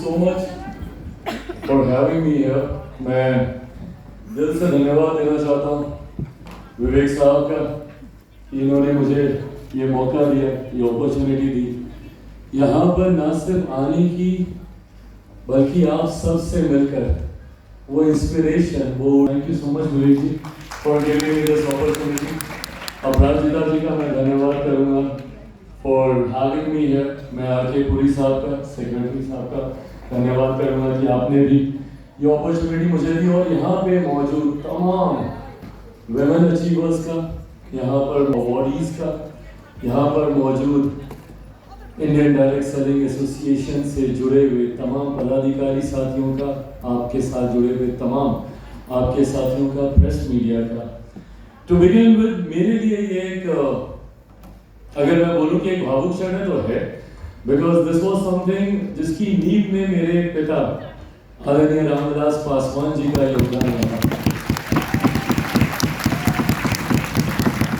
so much for having me here. मैं दिल से धन्यवाद देना चाहता हूँ विवेक साहब का, इन्होंने मुझे ये मौका दिया, ये अपॉर्चुनिटी दी यहाँ पर ना सिर्फ आने की बल्कि आप सबसे मिलकर वो इंस्पिरेशन, वो thank you so much Vivek ji for giving me this opportunity. Aparajita ji का मैं धन्यवाद करूँगा फॉर हैविंग मी हियर। मैं आरके पुरी साहब का, सेक्रेटरी साहब का धन्यवाद करूँगा कि आपने भी ये अपॉर्चुनिटी मुझे दी और यहाँ पे मौजूद तमाम वुमेन अचीवर्स का, यहाँ पर अवॉर्डीज का, यहाँ पर मौजूद इंडियन डायरेक्ट सेलिंग एसोसिएशन से जुड़े हुए तमाम पदाधिकारी साथियों का, आपके साथ जुड़े हुए तमाम आपके साथियों का, प्रेस मीडिया का। टू बिगिन विद, मेरे लिए ये एक अगर मैं बोलूं कि एक भावुक क्षण है तो है, बिकॉज दिस वाज समथिंग जिसकी नींव में मेरे पिता आदरणीय रामविलास पासवान जी का योगदान रहा।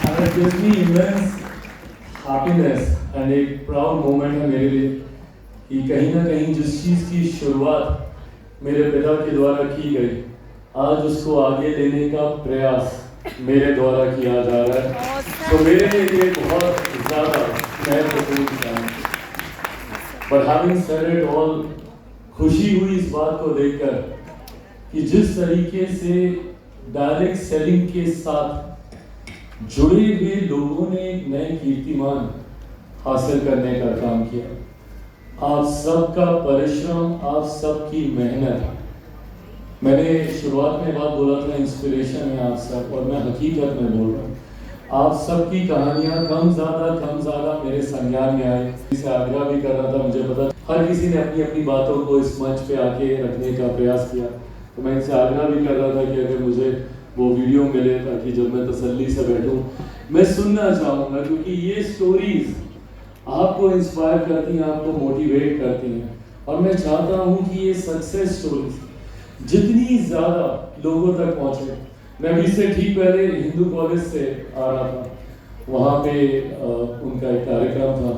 And it gives me immense happiness and एक प्राउड मोमेंट है मेरे लिए कि कहीं ना कहीं जिस चीज़ की शुरुआत मेरे पिता के द्वारा की गई, आज उसको आगे लेने का प्रयास मेरे द्वारा किया जा रहा है। तो मेरे लिए बहुत ज़्यादा महत्वपूर्ण है। But having said it all, खुशी हुई इस बात को देखकर कि जिस तरीके से डायरेक्ट सेलिंग के साथ जुड़े हुए लोगों ने एक नए कीर्तिमान हासिल करने का काम किया। आप सबका परिश्रम, आप सबकी मेहनत, मैंने शुरुआत में बात बोला था इंस्पिरेशन है आप सब, और मैं हकीकत में बोल रहा हूँ। आप सबकी कहानियाँ कम ज़्यादा मेरे संज्ञान में आई। इसे आग्रह भी कर रहा था, मुझे पता हर किसी ने अपनी अपनी बातों को इस मंच पे आके रखने का प्रयास किया, तो मैं इनसे आग्रह भी कर रहा था कि अगर मुझे वो वीडियो मिले ताकि जब मैं तसल्ली से बैठूं मैं सुनना चाहूँगा, क्योंकि ये स्टोरीज आपको इंस्पायर करती हैं, आपको मोटिवेट करती हैं। और मैं चाहता हूँ कि ये सक्सेस स्टोरीज जितनी ज़्यादा लोगों तक पहुँचे। मैं अभी से ठीक पहले हिंदू कॉलेज से आ रहा था, वहाँ पे उनका एक कार्यक्रम था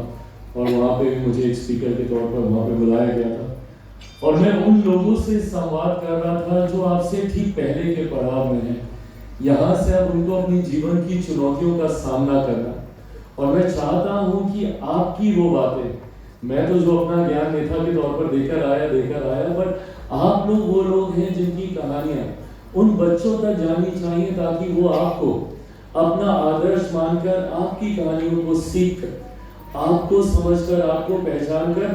और वहाँ पे मुझे एक स्पीकर के तौर पर वहाँ पे बुलाया गया था और मैं उन लोगों से संवाद कर रहा था जो आपसे ठीक पहले के पड़ाव में हैं। यहाँ से अब उनको अपनी जीवन की चुनौतियों का सामना करना, और मैं चाहता हूँ कि आपकी वो बातें, मैं तो जो अपना ज्ञान नेता के तौर पर देकर आया, बट आप लोग वो लोग हैं जिनकी कहानियाँ उन बच्चों तक जानी चाहिए ताकि वो आपको अपना आदर्श मानकर, आपकी कहानियों को सीख कर, आपको समझकर, आपको पहचान कर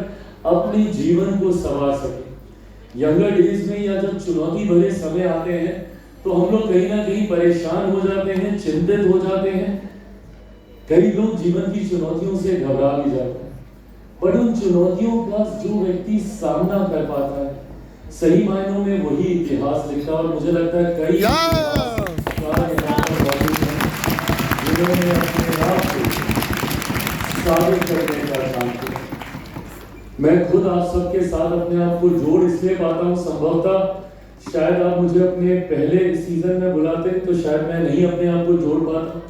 अपने जीवन को संवार सके। यंगर डेज में या जब चुनौती भरे समय आते हैं तो हम लोग कहीं ना कहीं परेशान हो जाते हैं, चिंतित हो जाते हैं, कई लोग जीवन की चुनौतियों से घबरा भी जाते हैं। पर उन चुनौतियों का जो व्यक्ति सामना कर पाता है, सही मायनों में वही इतिहास लिखता है। और मुझे लगता है कई जिन्होंने अपने आप को साबित करने का काम किया। मैं खुद आप सबके साथ अपने आप को जोड़ इसलिए पाता हूँ, संभवतः शायद आप मुझे अपने पहले सीजन में बुलाते तो शायद मैं नहीं अपने आप को जोड़ पाता,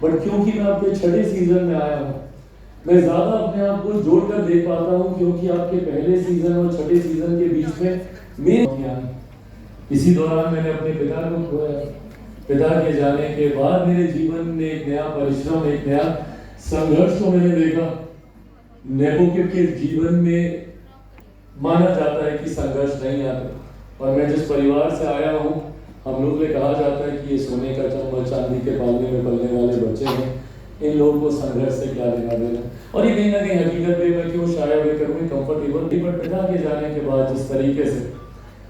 बट क्योंकि मैं आपके छठे सीजन में आया हूँ, मैं ज्यादा अपने आप को जोड़कर देख पाता हूँ, क्योंकि आपके पहले सीजन और छठे सीजन के बीच में इसी दौरान मैंने अपने पिता को खोया। पिता के जाने के बाद मेरे जीवन में एक नया परिश्रम, एक नया संघर्ष को मैंने देखा। नेपोकिड के जीवन में माना जाता है कि संघर्ष नहीं आते, और मैं जिस परिवार से आया हूँ, हम लोग ने कहा जाता है कि ये सोने का चम्मच चांदी के पालने में पलने वाले बच्चे हैं, इन लोगों को संघर्ष से क्या लेना देना। और ये कहीं ना कहीं हकीकत में मैं क्यों शायद करूँ कंफर्टेबल नहीं, बट पिता के जाने के बाद जिस तरीके से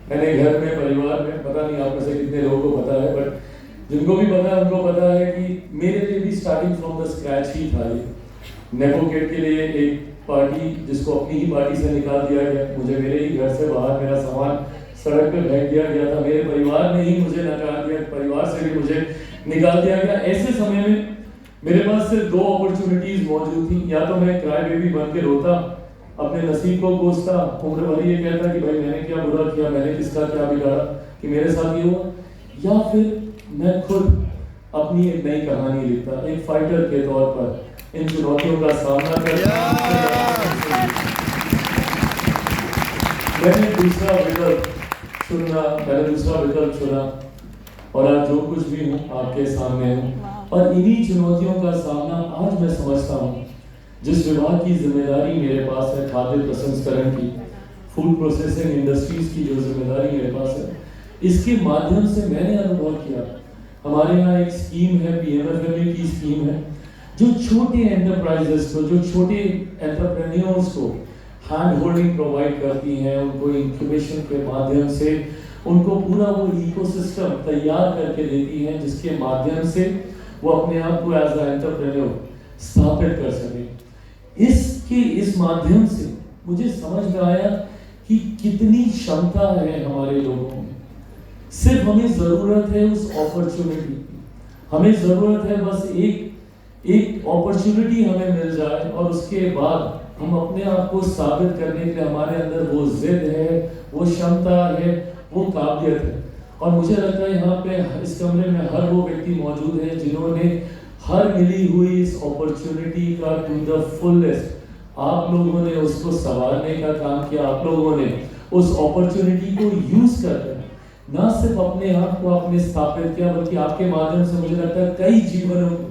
मैंने घर में, परिवार में, पता नहीं आप में से कितने लोगों को पता है, बट जिनको भी पता है उनको पता है कि मेरे लिए भी स्टार्टिंग फ्रॉम द स्क्रैच ही था ये। नेपोकिड के लिए एक पार्टी जिसको अपनी ही पार्टी से निकाल दिया गया, मुझे मेरे ही घर से बाहर मेरा सामान सड़क पे फेंक दिया गया था, मेरे परिवार ने ही मुझे नकार दिया, परिवार से भी मुझे निकाल दिया गया। ऐसे समय में मेरे पास सिर्फ दो अपॉर्चुनिटीज मौजूद थी, या तो मैं क्राई बेबी बन के रोता, अपने नसीब को कोसता, उम्र भर ये कहता कि भाई मैंने क्या बुरा किया, मैंने किसका क्या बिगाड़ा कि मेरे साथ ये हुआ, या फिर मैं खुद अपनी एक नई कहानी लिखता, एक फाइटर के तौर पर इन चुनौतियों का सामना करता। मैंने दूसरा विकल्प चुना और आज जो कुछ भी हूँ आपके सामने हूँ। और इन्हीं चुनौतियों का सामना आज मैं समझता हूँ। जिस विभाग की जिम्मेदारी मेरे पास है, खाद्य प्रसंस्करण की, फूड प्रोसेसिंग इंडस्ट्रीज की जो जिम्मेदारी मेरे पास है, इसके माध्यम से मैंने अनुभव किया। हमारे यहाँ एक स्कीम है, पीएमएफएमई की स्कीम है, जो छोटे एंटरप्राइजेस को, जो छोटे एंटरप्रेन्योर्स को हैंड होल्डिंग प्रोवाइड करती हैं, उनको इंक्यूबेशन के माध्यम से उनको पूरा वो इकोसिस्टम तैयार करके देती हैं, जिसके माध्यम से वो अपने आप को एज अ एंटरप्रेन्योर स्थापित कर सके। इस माध्यम से मुझे समझ में आया कि कितनी क्षमता है हमारे लोगों में। सिर्फ हमें जरूरत है उस अपॉर्चुनिटी की, हमें जरूरत है बस एक अपॉर्चुनिटी हमें मिल जाए और उसके बाद हम अपने आप को साबित करने के लिए हमारे अंदर वो जिद है, वो क्षमता है, वो काबिलियत है। और मुझे लगता है यहाँ पे इस कमरे में हर वो व्यक्ति मौजूद है जिन्होंने हर मिली हुई इस अपॉर्चुनिटी का टू द फुलेस्ट आप लोगों ने उसको संवारने का काम किया। आप लोगों ने उस अपॉर्चुनिटी को यूज करके ना सिर्फ अपने आप को आपने स्थापित किया, बल्कि आपके माध्यम से मुझे लगता है कई जीवनों को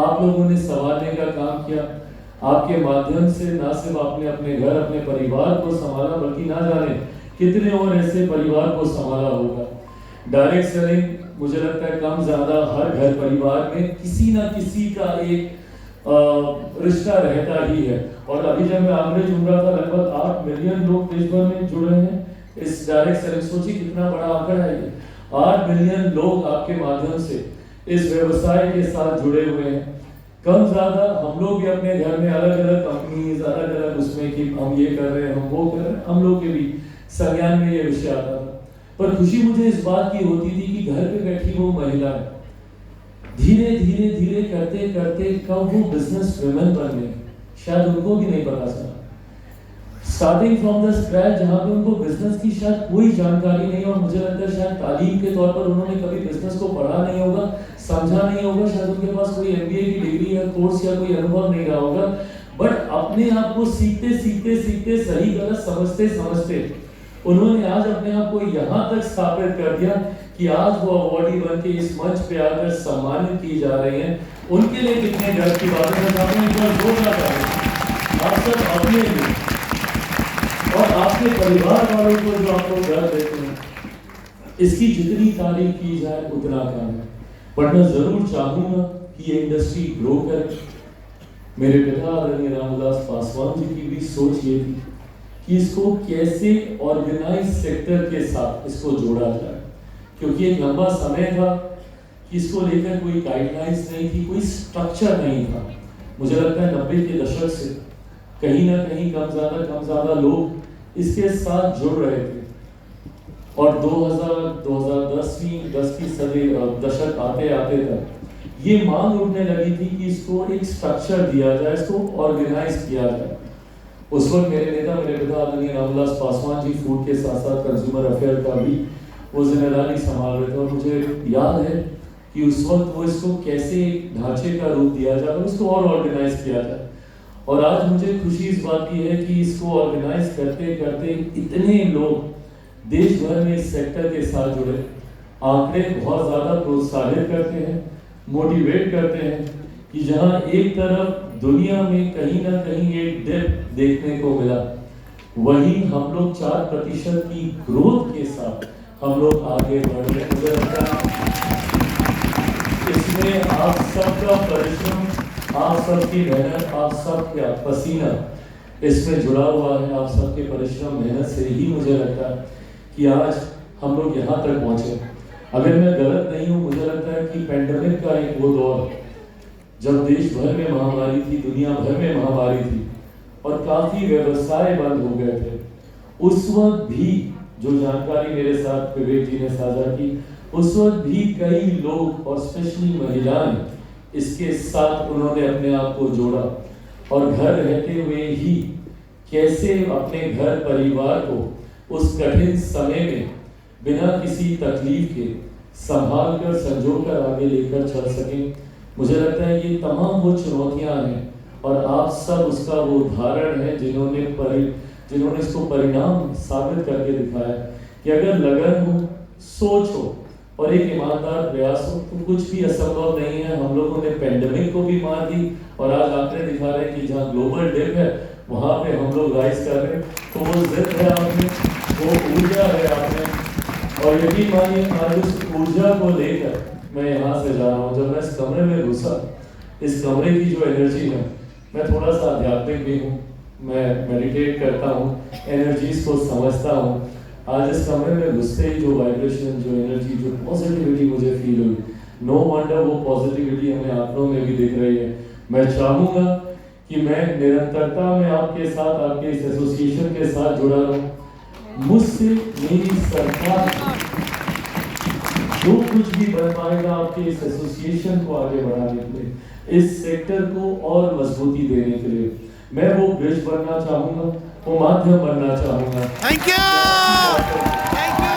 आप लोगों ने संवारने का काम किया। आपके माध्यम से ना सिर्फ आपने अपने घर, अपने परिवार को संभाला, बल्कि ना जाने कितने और ऐसे परिवार को संभाला होगा। डायरेक्ट सेलिंग मुझे लगता है कम ज्यादा हर घर परिवार में किसी ना किसी का एक रिश्ता रहता ही है। और अभी जब मैं एवरेज ढूंढ रहा था, लगभग 8 मिलियन लोग देश भर में जुड़े हैं इस डायरेक्ट सेलिंग। सोचिए कितना बड़ा आंकड़ा है ये। 8 मिलियन लोग आपके माध्यम से इस व्यवसाय के साथ जुड़े हुए हैं। कम ज्यादा हम लोग भी अपने घर में अलग अलग कंपनीज, अलग अलग उसमें कि हम ये कर रहे हैं, हम वो कर रहे हैं, हम लोग के भी संज्ञान में ये विषय आता था। पर खुशी मुझे इस बात की होती थी कि घर पे बैठी वो महिला धीरे धीरे धीरे करते करते कब वो बिजनेस वुमेन बन गई, शायद उनको भी नहीं पता चला। स्टार्टिंग फ्रॉम द स्क्रैच, जहाँ पे उनको बिजनेस की शायद कोई जानकारी नहीं, और मुझे लगता है शायद तालीम के तौर पर उन्होंने कभी बिजनेस को पढ़ा नहीं होगा, समझा नहीं होगा, शायद उनके पास कोई एमबीए की डिग्री या कोर्स या कोई अनुभव नहीं रहा होगा। बट अपने आप को सीखते सीखते सीखते, सही गलत समझते समझते उन्होंने आज अपने आप को यहाँ तक स्थापित कर दिया कि आज वो अवार्डी बन के इस मंच पे आकर सम्मानित की जा रही हैं। उनके लिए कितने गर्व की बात है। मैं चाहता हूँ एक बार जोरदार ताली आप सब अपने लिए और आपके परिवार वालों को जो आप लोग गर्व देते हैं, इसकी जितनी तारीफ की जाए उतना कम है। बट मैं जरूर चाहूंगा कि ये इंडस्ट्री ग्रो करे। मेरे पिता आदरणीय रामविलास पासवान जी की भी सोच ये थी कि इसको कैसे ऑर्गेनाइज सेक्टर के साथ इसको जोड़ा जाए, क्योंकि एक लंबा समय था कि इसको लेकर कोई गाइडलाइंस नहीं थी, कोई स्ट्रक्चर नहीं था। मुझे लगता है 90 के दशक से कहीं ना कहीं कम ज्यादा लोग इसके साथ जुड़ रहे थे। और 2010 की सदी दशक आते आते तक ये मांग उठने लगी थी कि इसको एक स्ट्रक्चर दिया जाए, इसको ऑर्गेनाइज किया जाए। उस वक्त मेरे नेता, मेरे पिता आदरणीय रामविलास पासवान जी फूड के साथ साथ कंज्यूमर अफेयर का भी वो जिम्मेदारी संभाल रहे थे। और मुझे याद है कि उस वक्त वो इसको कैसे ढांचे का रूप दिया जाए और इसको और ऑर्गेनाइज किया जाए। और आज मुझे खुशी इस बात की है कि इसको ऑर्गेनाइज करते करते इतने लोग देश भर में इस सेक्टर के साथ जुड़े। आंकड़े बहुत ज्यादा प्रोत्साहित करते हैं, मोटिवेट करते हैं कि जहां एक तरफ दुनिया में कहीं ना कहीं एक डिप देखने को मिला, वहीं हम लोग 4% की ग्रोथ के साथ हम लोग आगे बढ़ रहे हैं। मुझे लगता है इसमें आप सबका परिश्रम, आप सबकी मेहनत, आप सबका पसीना इसमें जुड़ा हुआ है। आप सबके परिश्रम मेहनत से ही मुझे लगता है कि आज हम लोग यहाँ तक पहुंचे। अगर मैं गलत नहीं हूँ, मुझे लगता है कि पेंडेमिक का एक वो दौर जब देश भर में महामारी थी, दुनिया भर में महामारी थी और काफी व्यवसाय बंद हो गए थे, उस वक्त भी जो जानकारी मेरे साथ विवेक जी ने साझा की, उस वक्त भी कई लोग और स्पेशली महिलाएं इसके साथ उन्होंने अपने आप को जोड़ा और घर रहते हुए ही कैसे अपने घर परिवार को उस कठिन समय में बिना किसी तकलीफ के संभाल कर संजो कर आगे लेकर चल सकें। मुझे लगता है ये तमाम वो चुनौतियां हैं और आप सब उसका वो उदाहरण है जिन्होंने जिन्होंने इसको परिणाम साबित करके दिखाया कि अगर लगन हो, सोच हो और एक ईमानदार प्रयास हो तो कुछ भी असंभव नहीं है। हम लोगों ने पेंडेमिक को भी मार दी और आज आंकड़े दिखा रहे हैं कि जहाँ ग्लोबल डिप है वहाँ पे हम लोग राइज कर रहे हैं। तो वो जिद है आप में, वो ऊर्जा है आप में, और यकीन मानिए आज उस ऊर्जा को लेकर मैं यहाँ से जा रहा हूँ। जब मैं इस कमरे में घुसा, इस कमरे की जो एनर्जी है, मैं थोड़ा सा आध्यात्मिक भी हूँ, मैं मेडिटेट करता हूँ, एनर्जीज को समझता हूँ। आज इस कमरे में घुसते ही जो वाइब्रेशन, जो एनर्जी, जो पॉजिटिविटी मुझे फील हुई, नो वंडर वो पॉजिटिविटी हमें आंकड़ों में भी दिख रही है। मैं चाहूँगा कि मैं निरंतरता में आपके साथ, आपके इस एसोसिएशन के साथ जुड़ा रहूँ। मुझसे मेरी सरकार जो कुछ भी बन पाएगा आपके इस एसोसिएशन को आगे बढ़ाने के लिए, इस सेक्टर को और मजबूती देने के लिए मैं वो ब्रिज बनना चाहूँगा, वो माध्यम बनना चाहूँगा। Thank you, thank you,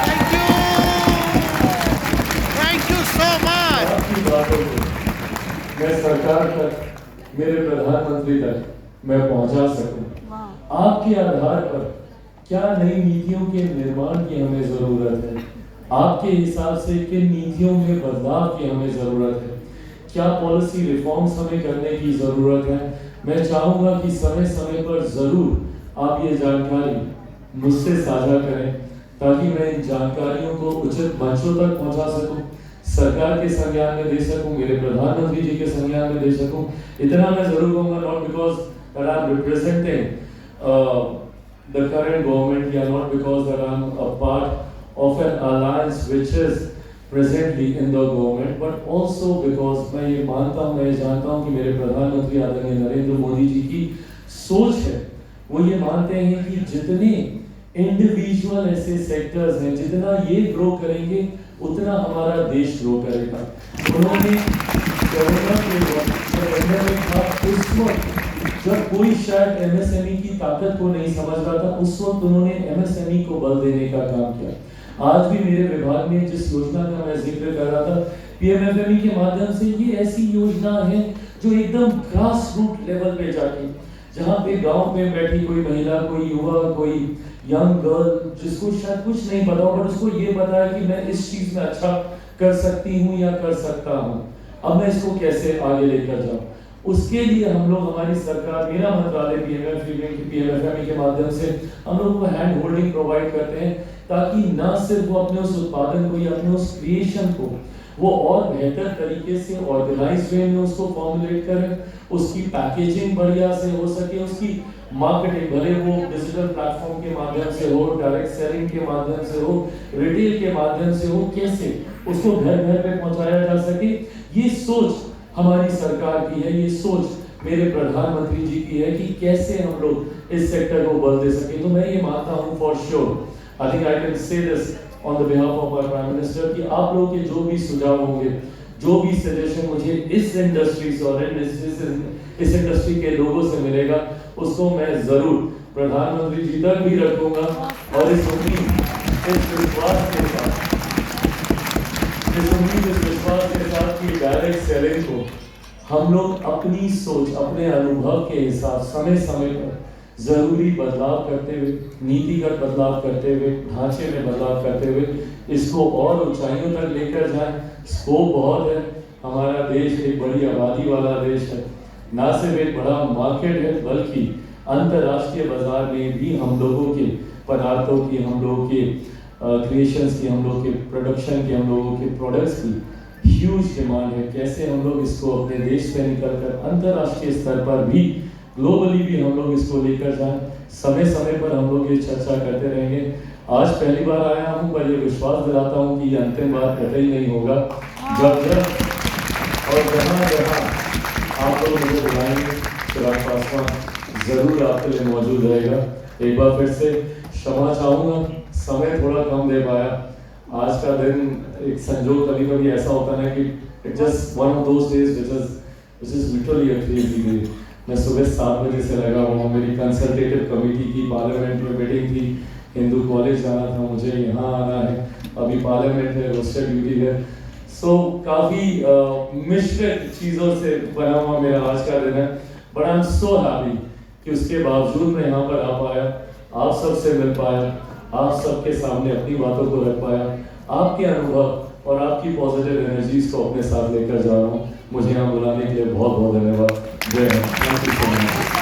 thank you, thank you so much. आपकी बातों को मैं सरकार तक, मेरे प्रधानमंत्री तक मैं पहुंचा सकूं। आपके आधार पर क्या नई नीतियों के निर्माण की हमें जरूरत है, आपके हिसाब से किन नीतियों में बदलाव की हमें जरूरत है, क्या पॉलिसी रिफॉर्म्स हमें करने की जरूरत है। मैं चाहूंगा कि समय समय पर जरूर आप ये जानकारी मुझसे साझा करें ताकि मैं इन जानकारियों को उचित मंचों तक पहुंचा सकूं, सरकार के संज्ञान में दे सकूं, मेरे प्रधानमंत्री जी के संज्ञान में दे सकूं। इतना मैं जरूर कहूंगा, not because that I am representing the current government, yeah, not because that I'm a part of an alliance which is presently in the government, but also because मैं ये मानता हूँ, मैं ये जानता हूँ कि मेरे प्रधानमंत्री आदरणीय नरेंद्र मोदी जी की सोच है, वो ये मानते हैं कि जितने इंडिविजुअल ऐसे सेक्टर्स हैं, जितना ये ग्रो करेंगे उतना हमारा देश ग्रो करेगा। उन्होंने कोरोना के वक्त उस वक्त जब कोई शायद एमएसएमई की ताकत को नहीं समझ रहा था, उस वक्त उन्होंने एमएसएमई को बल देने का काम किया। आज भी मेरे विभाग में जिस योजना का मैं जिक्र कर रहा था, पीएमएफएमई के माध्यम से, ये ऐसी योजना है जो एकदम ग्रास रूट लेवल पे जाके, जहाँ पे गांव में बैठी कोई महिला, कोई युवा, कोई यंग गर्ल जिसको शायद कुछ नहीं पता हो, बट उसको ये पता है कि मैं इस चीज में अच्छा कर सकती हूँ या कर सकता हूँ, अब मैं इसको कैसे आगे लेकर जाऊँ। उसके लिए हम लोग, हमारी सरकार, मेरा मंत्रालय पीएमएफएमई के माध्यम से हम लोग को हैंड होल्डिंग प्रोवाइड करते हैं ताकि ना सिर्फ वो अपने उस उत्पादन को या अपने उस क्रिएशन को वो और बेहतर तरीके से ऑर्गेनाइज वे में उसको फॉर्मुलेट करें, उसकी पैकेजिंग बढ़िया से हो सके, उसकी मार्केटिंग भले वो डिजिटल प्लेटफॉर्म के माध्यम से हो, डायरेक्ट सेलिंग के माध्यम से हो, रिटेल के माध्यम से हो, कैसे उसको घर घर पे पहुंचाया जा सके। ये सोच हमारी सरकार की है, ये सोच मेरे प्रधानमंत्री जी की है कि कैसे हम लोग इस सेक्टर को बल दे सके। तो मैं ये मानता हूँ for sure, I think I can say this on the behalf of our prime minister, कि आप लोगों के जो भी सुझाव होंगे, जो भी सजेशन मुझे इस इंडस्ट्री से और इस इंडस्ट्री के लोगों से मिलेगा, उसको मैं जरूर प्रधानमंत्री जी तक भी रखूंगा। और इस उम्मीद, इस विश्वास के साथ कि डायरेक्ट सेलिंग को हम लोग अपनी सोच, अपने अनुभव के हिसाब समय समय पर जरूरी बदलाव करते हुए, नीतिगत बदलाव करते हुए, ढांचे में बदलाव करते हुए इसको और ऊंचाइयों तक लेकर जाएं। स्कोप बहुत है, हमारा देश एक बड़ी आबादी वाला देश है, ना सिर्फ एक बड़ा मार्केट है बल्कि अंतर्राष्ट्रीय बाजार में भी हम लोगों के पदार्थों की, हम लोगों के क्रिएशंस की, हम लोग के प्रोडक्शन की, हम लोगों के प्रोडक्ट्स की ह्यूज डिमांड है। कैसे हम लोग इसको अपने देश से निकलकर अंतर्राष्ट्रीय स्तर पर भी, ग्लोबली भी हम लोग इसको लेकर जाएं। समय समय पर हम लोग ये चर्चा करते रहेंगे। आज पहली बार आया हूँ, पर ये विश्वास दिलाता हूँ कि ये अंतिम बार कतई नहीं होगा। जब और जहाँ आप लोग मुझे बुलाएंगे, चिराग पासवान जरूर आपके लिए मौजूद रहेगा। एक बार फिर से क्षमा चाहूँगा, समय थोड़ा कम दे पाया। आज का दिन एक संजोग कभी कभी ऐसा होता है कि it just one of those days which is literally a crazy day. मैं सुबह 7 बजे से लगा हुआ हूँ, मेरी कंसल्टेटिव कमेटी की पार्लियामेंट में मीटिंग थी, हिंदू कॉलेज जाना था मुझे, यहाँ आना है, अभी पार्लियामेंट है, रोस्टर ड्यूटी है। सो काफ़ी मिश्रित चीज़ों से बना हुआ मेरा आज का दिन है, but I am so happy कि उसके बावजूद मैं यहाँ पर आ पाया, आप सबसे मिल पाया, आप सबके सामने अपनी बातों को रख पाया, आपके अनुभव और आपकी पॉजिटिव एनर्जीज को अपने साथ लेकर जा रहा हूँ। मुझे यहाँ बुलाने के लिए बहुत बहुत धन्यवाद। जय Hind. Thank you so much.